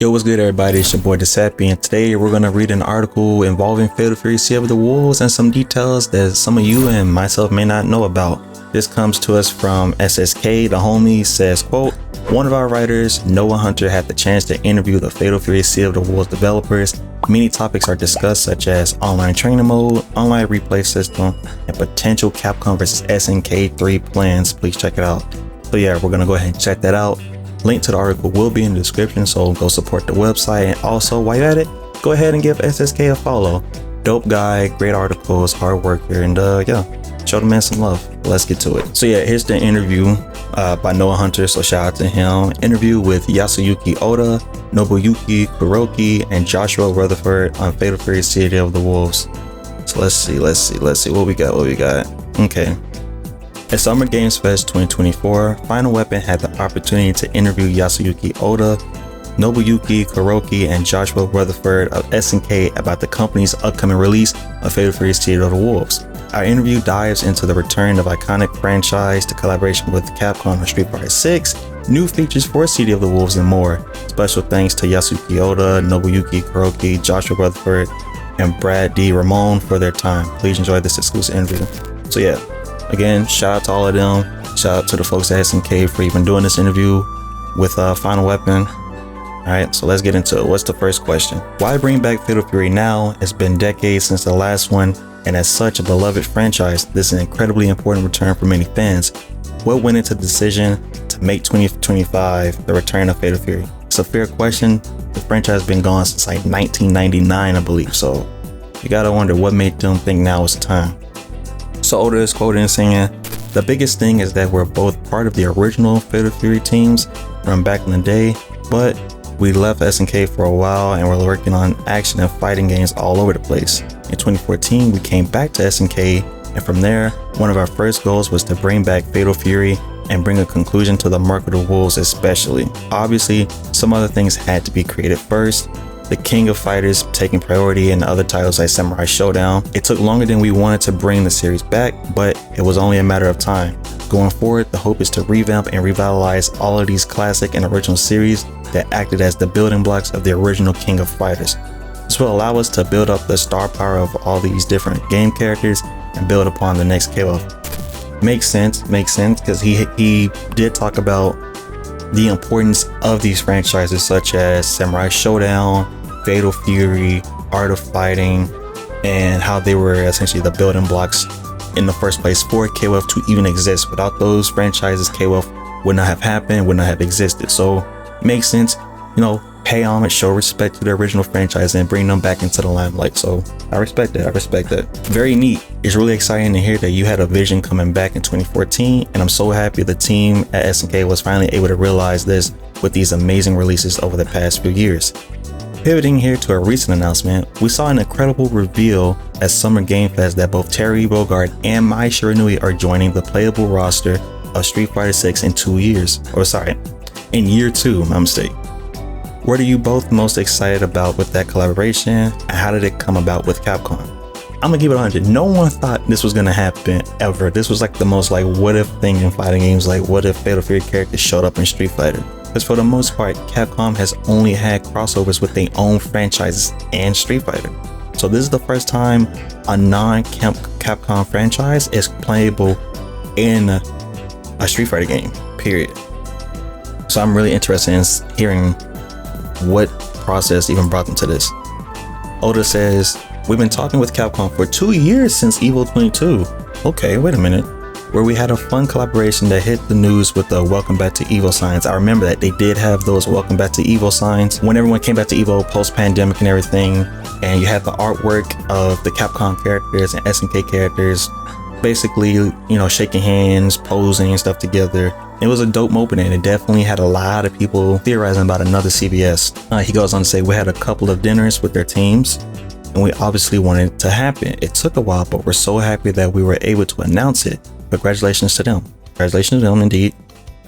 Yo, what's good everybody, it's your boy Decept, and today we're going to read an article involving Fatal Fury Sea of the Wolves and some details that some of you and myself may not know about. This comes to us from SSK, the homie says, quote, one of our writers, Noah Hunter, had the chance to interview the Fatal Fury Sea of the Wolves developers. Many topics are discussed such as online training mode, online replay system, and potential Capcom vs SNK 3 plans. Please check it out. So yeah, we're going to go ahead and check that out. Link to the article will be in the description, so go support the website. And also, while you're at it, go ahead and give SSK a follow. Dope guy, great articles, hard worker, and yeah, show the man some love. Let's get to it. So yeah, here's the interview by Noah Hunter, so shout out to him. Interview with Yasuyuki Oda, Nobuyuki Kuroki, and Joshua Rutherford on Fatal Fury City of the Wolves. So let's see what we got. Okay. At Summer Games Fest 2024, Final Weapon had the opportunity to interview Yasuyuki Oda, Nobuyuki Kuroki, and Joshua Rutherford of SNK about the company's upcoming release of Fatal Fury City of the Wolves. Our interview dives into the return of iconic franchise, the collaboration with Capcom on Street Fighter 6, new features for City of the Wolves, and more. Special thanks to Yasuyuki Oda, Nobuyuki Kuroki, Joshua Rutherford, and Brad D. Ramon for their time. Please enjoy this exclusive interview. So yeah, again, shout out to all of them. Shout out to the folks at SNK for even doing this interview with Final Weapon. Alright, so let's get into it. What's the first question? Why bring back Fatal Fury now? It's been decades since the last one, and as such a beloved franchise, this is an incredibly important return for many fans. What went into the decision to make 2025 the return of Fatal Fury? It's a fair question. The franchise has been gone since like 1999, I believe, so you gotta wonder what made them think now is the time. So Oda is quoted in saying, the biggest thing is that we're both part of the original Fatal Fury teams from back in the day, but we left SNK for a while and we're working on action and fighting games all over the place. In 2014, we came back to SNK, and from there, one of our first goals was to bring back Fatal Fury and bring a conclusion to the Mark of the Wolves especially. Obviously, some other things had to be created first. The King of Fighters taking priority and other titles like Samurai Showdown. It took longer than we wanted to bring the series back, but it was only a matter of time. Going forward, the hope is to revamp and revitalize all of these classic and original series that acted as the building blocks of the original King of Fighters. This will allow us to build up the star power of all these different game characters and build upon the next KOF. Makes sense, because he did talk about the importance of these franchises such as Samurai Showdown, Fatal Fury, Art of Fighting, and how they were essentially the building blocks in the first place for KOF to even exist. Without those franchises, KOF would not have happened, would not have existed. So makes sense, you know, pay homage, show respect to the original franchise and bring them back into the limelight. So I respect that. Very neat. It's really exciting to hear that you had a vision coming back in 2014, and I'm so happy the team at SNK was finally able to realize this with these amazing releases over the past few years. Pivoting here to a recent announcement, we saw an incredible reveal at Summer Game Fest that both Terry Bogard and Mai Shiranui are joining the playable roster of Street Fighter 6 in year 2, my mistake. What are you both most excited about with that collaboration, and how did it come about with Capcom? I'm gonna give it 100. No one thought this was gonna happen ever. This was like the most like what if thing in fighting games, like what if Fatal Fury characters showed up in Street Fighter? Because for the most part, Capcom has only had crossovers with their own franchises and Street Fighter. So this is the first time a non-Capcom franchise is playable in a Street Fighter game, period. So I'm really interested in hearing what process even brought them to this. Oda says, we've been talking with Capcom for 2 years since Evo 22. Okay, wait a minute. Where we had a fun collaboration that hit the news with the Welcome Back to Evo signs. I remember that they did have those Welcome Back to Evo signs when everyone came back to Evo post-pandemic and everything, and you had the artwork of the Capcom characters and SNK characters basically, you know, shaking hands, posing and stuff together. It was a dope moment, and it definitely had a lot of people theorizing about another CBS. He goes on to say, we had a couple of dinners with their teams, and we obviously wanted it to happen. It took a while, but we're so happy that we were able to announce it. Congratulations to them. Congratulations to them, indeed.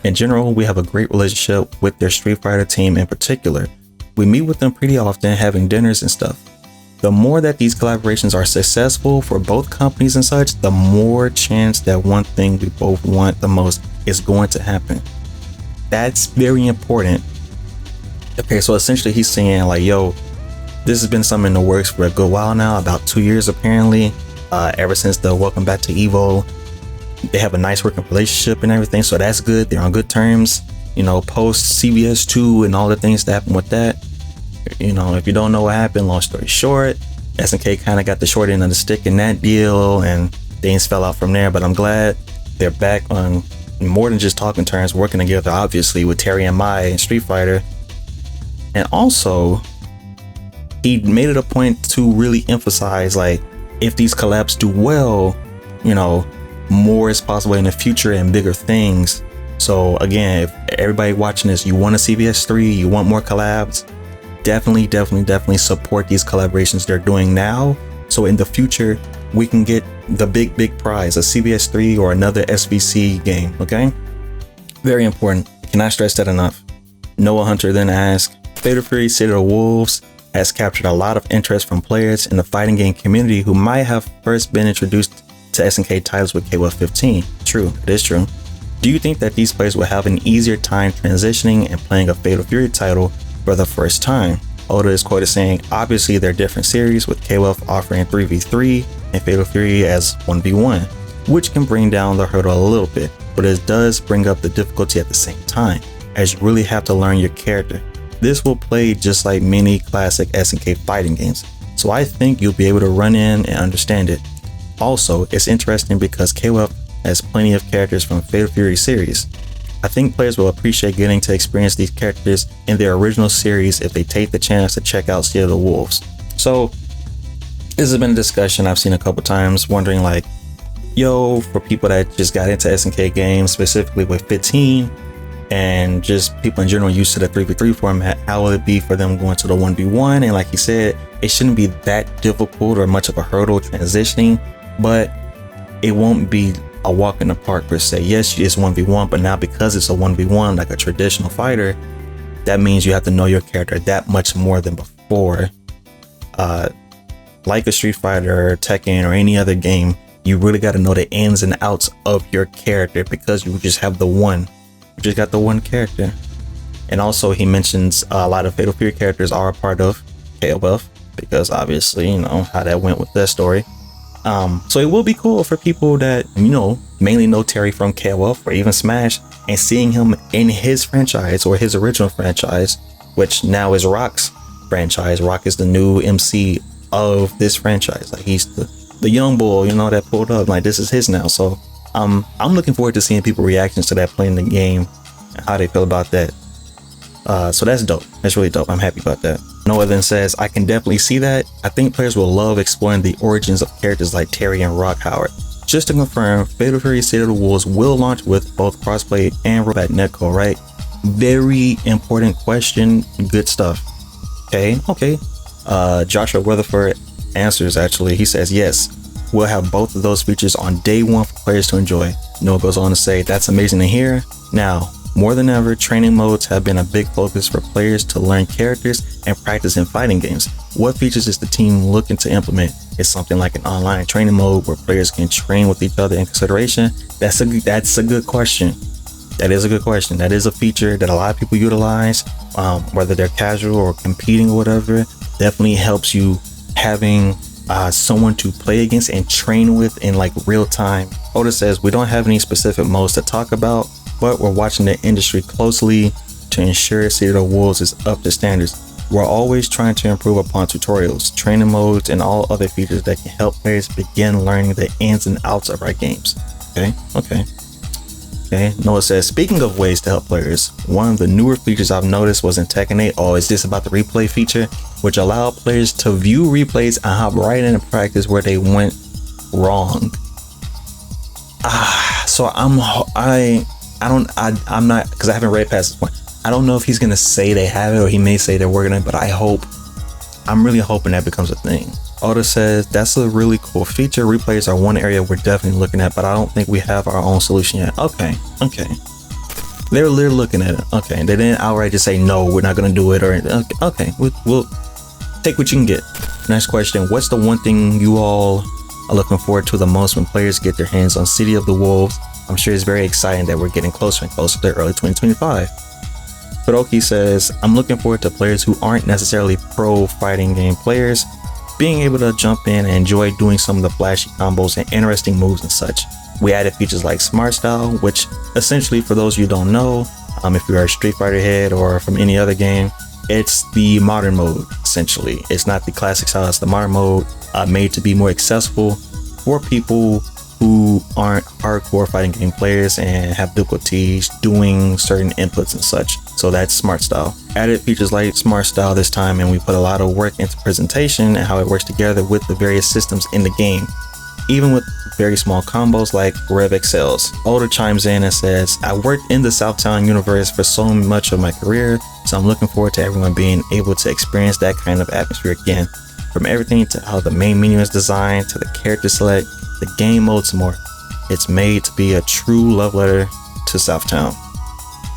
In general, we have a great relationship with their Street Fighter team in particular. We meet with them pretty often, having dinners and stuff. The more that these collaborations are successful for both companies and such, the more chance that one thing we both want the most is going to happen. That's very important. Okay, so essentially he's saying like, yo, this has been something in the works for a good while now, about 2 years apparently. Ever since the Welcome Back to Evo, they have a nice working relationship and everything, so that's good. They're on good terms, you know, post CVS2 and all the things that happened with that. You know, if you don't know what happened, long story short, SNK kind of got the short end of the stick in that deal and things fell out from there. But I'm glad they're back on more than just talking terms, working together, obviously, with Terry and Mai and Street Fighter. And also, he made it a point to really emphasize, like, if these collabs do well, you know, more is possible in the future and bigger things. So again, if everybody watching this, you want a CVS3, you want more collabs, definitely support these collaborations they're doing now, so in the future we can get the big prize, a CVS3 or another SVC game. Okay, very important, cannot stress that enough. Noah Hunter then asked, Fatal Fury City of the Wolves has captured a lot of interest from players in the fighting game community who might have first been introduced to SNK titles with KOF 15. True, it is true. Do you think that these players will have an easier time transitioning and playing a Fatal Fury title for the first time? Oda is quoted saying, obviously they're different series, with KOF offering 3v3 and Fatal Fury as 1v1, which can bring down the hurdle a little bit, but it does bring up the difficulty at the same time, as you really have to learn your character. This will play just like many classic SNK fighting games, so I think you'll be able to run in and understand it. Also, it's interesting because KOF has plenty of characters from Fatal Fury series. I think players will appreciate getting to experience these characters in their original series if they take the chance to check out City of the Wolves. So this has been a discussion I've seen a couple times, wondering like, yo, for people that just got into SNK games, specifically with 15, and just people in general used to the 3v3 format, how will it be for them going to the 1v1? And like he said, it shouldn't be that difficult or much of a hurdle transitioning, but it won't be a walk in the park per se. Yes, it's 1v1, but now because it's a 1v1 like a traditional fighter, that means you have to know your character that much more than before. Like a Street Fighter or Tekken or any other game, you really got to know the ins and outs of your character, because you just have the one. You just got the one character. And also he mentions a lot of Fatal Fury characters are a part of KOF, because obviously, you know, how that went with that story. So it will be cool for people that, you know, mainly know Terry from KOF or even Smash, and seeing him in his franchise or his original franchise, which now is Rock's franchise. Rock is the new MC of this franchise. Like, he's the young boy, you know, that pulled up. Like, this is his now. So I'm looking forward to seeing people reactions to that playing the game and how they feel about that. So that's dope. That's really dope. I'm happy about that. Noah then says, I can definitely see that. I think players will love exploring the origins of characters like Terry and Rock Howard. Just to confirm, Fatal Fury City of the Wolves will launch with both crossplay and rollback netcode, right? Very important question. Good stuff. Okay. Joshua Weatherford answers, actually. He says, yes, we'll have both of those features on day one for players to enjoy. Noah goes on to say, that's amazing to hear. Now, more than ever, training modes have been a big focus for players to learn characters and practice in fighting games. What features is the team looking to implement? Is something like an online training mode where players can train with each other in consideration? That's a good question. That is a good question. That is a feature that a lot of people utilize, whether they're casual or competing or whatever. Definitely helps you having someone to play against and train with in like real time. Oda says, we don't have any specific modes to talk about, but we're watching the industry closely to ensure City of the Wolves is up to standards. We're always trying to improve upon tutorials, training modes, and all other features that can help players begin learning the ins and outs of our games. Okay. Noah says, speaking of ways to help players, one of the newer features I've noticed was in Tekken 8. Oh, is this about the replay feature, which allowed players to view replays and hop right into practice where they went wrong. So I'm not, because I haven't read past this point. I don't know if he's gonna say they have it, or he may say they're working on it, but I'm really hoping that becomes a thing. Oda says, that's a really cool feature. Replays are one area we're definitely looking at, but I don't think we have our own solution yet. Okay. They're looking at it. Okay, they didn't outright just say no, we're not gonna do it, or okay. We'll take what you can get. Next question, what's the one thing you all are looking forward to the most when players get their hands on City of the Wolves? I'm sure it's very exciting that we're getting closer and closer to early 2025. Kuroki says, I'm looking forward to players who aren't necessarily pro fighting game players being able to jump in and enjoy doing some of the flashy combos and interesting moves and such. We added features like Smart Style, which essentially, for those you don't know, if you are a Street Fighter head or from any other game, it's the modern mode. Essentially, it's not the classic style, it's the modern mode, made to be more accessible for people who aren't hardcore fighting game players and have difficulties doing certain inputs and such. So that's Smart Style. Added features like Smart Style this time, and we put a lot of work into presentation and how it works together with the various systems in the game, even with very small combos like Rev Excels. Oda chimes in and says, I worked in the Southtown universe for so much of my career, so I'm looking forward to everyone being able to experience that kind of atmosphere again. From everything to how the main menu is designed, to the character select, the game modes, more. It's made to be a true love letter to Southtown.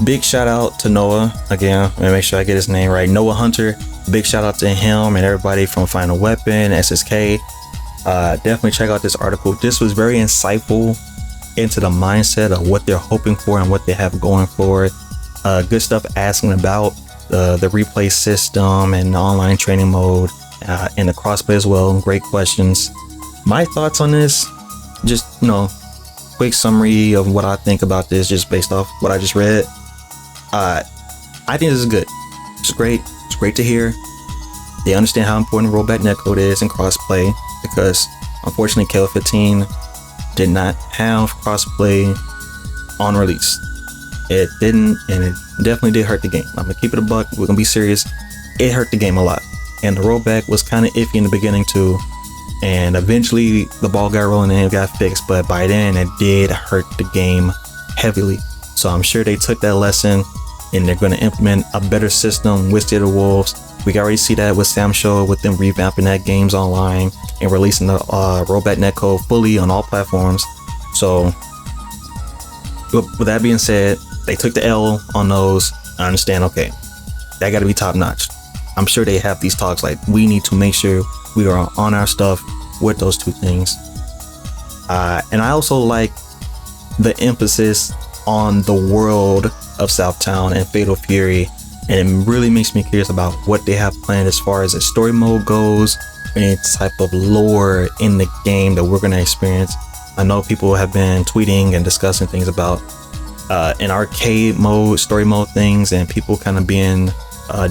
Big shout out to Noah, again, let me make sure I get his name right, Noah Hunter. Big shout out to him and everybody from Final Weapon, SSK. Definitely check out this article. This was very insightful into the mindset of what they're hoping for and what they have going for it. Good stuff asking about the replay system and the online training mode and the crossplay as well. Great questions. My thoughts on this, just, quick summary of what I think about this just based off what I just read. I think this is good. It's great. It's great to hear. They understand how important rollback netcode is and crossplay, because unfortunately KO15 did not have crossplay on release. It didn't, and it definitely did hurt the game. I'm gonna keep it a buck. We're gonna be serious. It hurt the game a lot, and the rollback was kind of iffy in the beginning too. And eventually the ball got rolling and it got fixed, but by then it did hurt the game heavily. So I'm sure they took that lesson and they're going to implement a better system with City of the Wolves. We can already see that with Sam Show, with them revamping that games online and releasing the rollback netcode fully on all platforms. So with that being said, they took the L on those. I understand, okay, that got to be top notch. I'm sure they have these talks like, we need to make sure we are on our stuff with those two things. And I also like the emphasis on the world of Southtown and Fatal Fury, and it really makes me curious about what they have planned as far as the story mode goes, any type of lore in the game that we're going to experience. I know people have been tweeting and discussing things about an arcade mode, story mode things, and people kind of being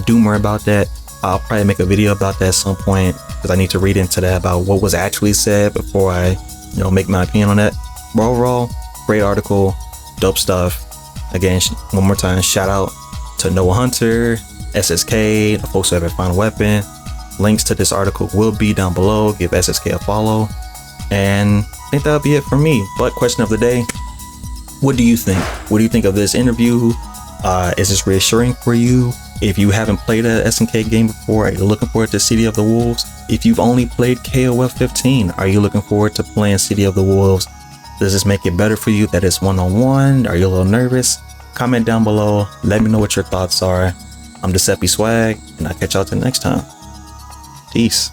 doomer about that. I'll probably make a video about that at some point, because I need to read into that about what was actually said before I make my opinion on that. But overall, great article, dope stuff. Again, one more time, shout out to Noah Hunter, SSK, the folks who have a Final Weapon. Links to this article will be down below. Give SSK a follow. And I think that'll be it for me. But question of the day, what do you think? What do you think of this interview? Is this reassuring for you? If you haven't played a SNK game before, are you looking forward to City of the Wolves? If you've only played KOF 15, are you looking forward to playing City of the Wolves? Does this make it better for you that it's one-on-one? Are you a little nervous? Comment down below. Let me know what your thoughts are. I'm DecepySwag, and I'll catch y'all till next time. Peace.